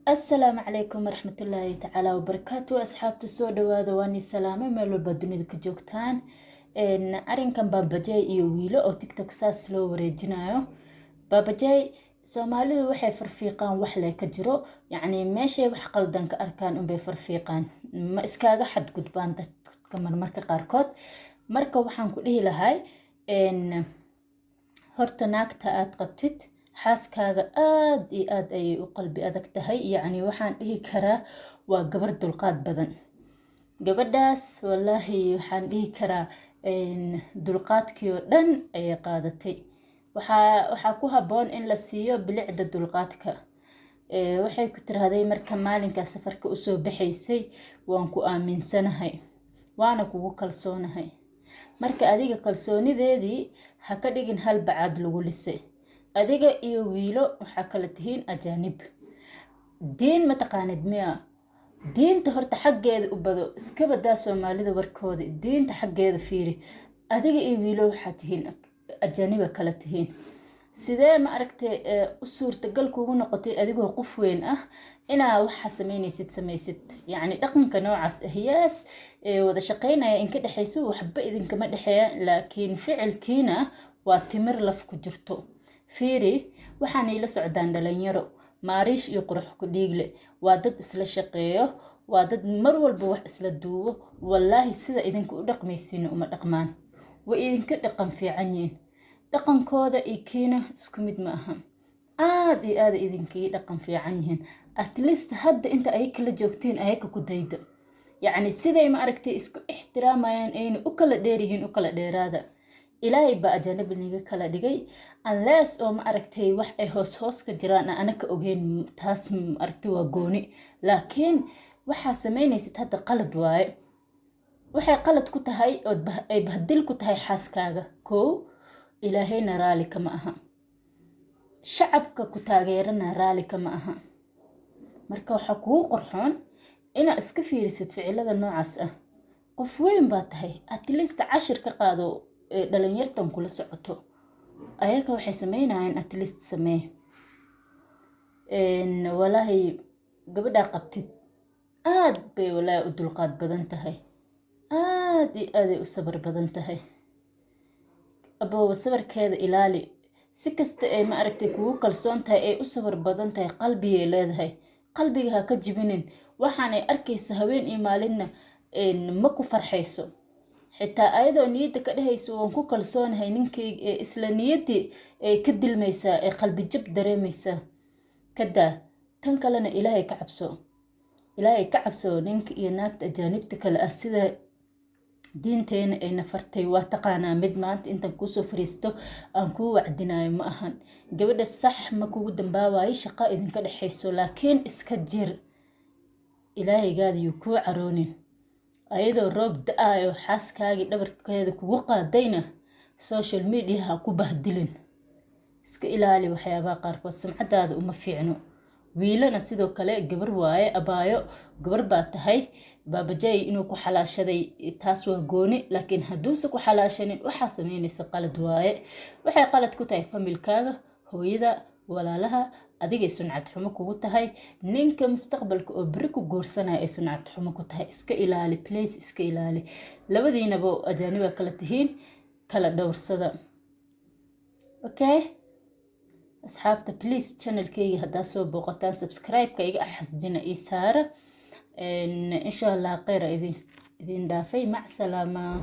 السلام عليكم ورحمة الله تعالى وبركاته. أصحابتي soo dhawaada waan salaamo meel walba dunida ka joogtaan. Arrinkan baabajay iyo wiilo oo TikTok saas loo wareejinayo. Baabajay Soomaalidu waxay farfiiqaan wax lee ka jiro, yacni meeshay wax qaldan ka arkaan unbay farfiiqaan. Ma iskaaga xadgudbaan dadka marmarka qaarkood. Marka waxaan ku dhihi lahay horta naagta aad qabtid xaaskaaga aad iyo aad ayay u qalbi adag tahay, yacni waxaan dhihi karaa waa gabar dulqaad badan. Gabadhaas wallaahi waxaan dhihi karaa dulqaadkii oo dhan ayay qaadatay. Waxaa ku habboon in la siiyo bilicda dulqaadka. Waxay ku tiraahday marka maalinka safarka u soo baxaysay waan ku aaminsanahay, waana kugu kalsoonahay. Marka adiga kalsoonideedii ha ka dhigin hal bacaad lagu lisay. Adiga iyo wiilo waxaa kala tihiin ajaanib. Diin ma taqaanid miya? Diinta horta xaggeeda u bado, iska badaa Soomaalida warkooda. Diinta xaggeeda fiiri. Adiga iyo wiilo waxaa tihiin ajaaniba kala tihiin. Sidee ma aragtay u suurtagal kugu noqotay adigoo qof weyn ah inaa waxa samaysid. Yacni dhaqanka noocaas ah yaas wada shaqeynaya in ka dhaxayso waxba idinkama dhaxeeyaan, laakiin ficilkiina waa timir laf ku jirto. Fiiri, waxaan ila socdaan dhalinyaro, maariish iyo qurux ku dhiigle. Waa dad isla shaqeeyo, waa dad mar walba wax isla duubo. Wallaahi sida idinku u dhaqmaysiin uma dhaqmaan. Way idinka dhaqan fiican yihiin. Dhaqankooda iyo kiina isku mid ma aha. Aad iyo aad idinkii dhaqan fiican yihiin. At least hadda inta ay kala joogtiin ayaka ku dayda. Yacni siday ma aragtay isku ixtiraamayaan ayna u kala dheerihiin u kala dheeraada. Ilaahay baa ajaanib niga kala dhigay, unless oo ma aragtay wax ay hoos ka jiraan anaka ogeyn, taas ma aragtay waa gooni. Laakiin waxaa samaynaysid hadda qalad waaye. Waxay qalad ku tahay oo ay bahdil ku tahay xaaskaaga. Ilaahayna raali kama aha. Shacabka ku taageerana raali kama aha. Marka waxaa kugu qorxoon inaa iska fiirisid ficilada noocaas ah. Qof weyn baa tahay, at least cashir ka qaado dhalinyartan kula socoto. Ayaga waxay samaynayaan at least samee. Wallaahi gabadha qabtid aad bay wallaahi u dulqaad badan tahay. Aad iyo aad ay u sabar badan tahay. Aboo sabarkeeda ilaali. Si kasta ay ma aragtay kugu kalsoon tahay ay u sabar badan tahay, qalbigay leedahay. Qalbiga ha ka jibinin. Waxaan ay arkaysa haween iyo maalinna ma ku farxayso. Xitaa ayadoo niyadda ka dhahayso waan ku kalsoonahay ninkayga isla niyaddii ay ka dilmaysaa ee qalbi jab dareemaysaa. Kada tan kalena Ilaahay ka cabso. Ilaahay ka cabso ninka iyo naagta ajaanibta kale ah sida diinteena ay nafartay. Waa taqaanaa mid maanta intan ku soo fariisto aan ku wacdinayo ma ahan. Gabadha sax ma kugu dambaawayo shaqo idinka dhaxayso, laakiin iska jir. Ilaahaygaada yuu ku caroonin. Ayadoo roob da'ayo xaaskaagii dhabarkeeda kugu qaadayna social media ha ku bahdilin. Iska ilaali waxyaabaha qaarkood, sumcadaada uma fiicno. Wiilana sidoo kale gabar waaye, abaayo gabar baa tahay. Baabajay inuu ku xalaashaday taas waa gooni, laakiin hadduusa ku xalaashanin waxaa samaynaysa qalad waaye. Waxay qalad ku tahay familkaaga, hooyada, walaalaha, adigay suncad xumo kugu tahay. Ninka mustaqbalka oo bari ku guursanaya ay suncad xumo ku tahay. Iska ilaali, please iska ilaali. Labadiinaba ajaaniba kala tihiin, kala dhowrsada. Okay? Asxaabta please channelkayga haddaa soo booqataan subscribe-ka iga xasdina ii saara. إن شاء الله خير إذن دافي مع سلامة.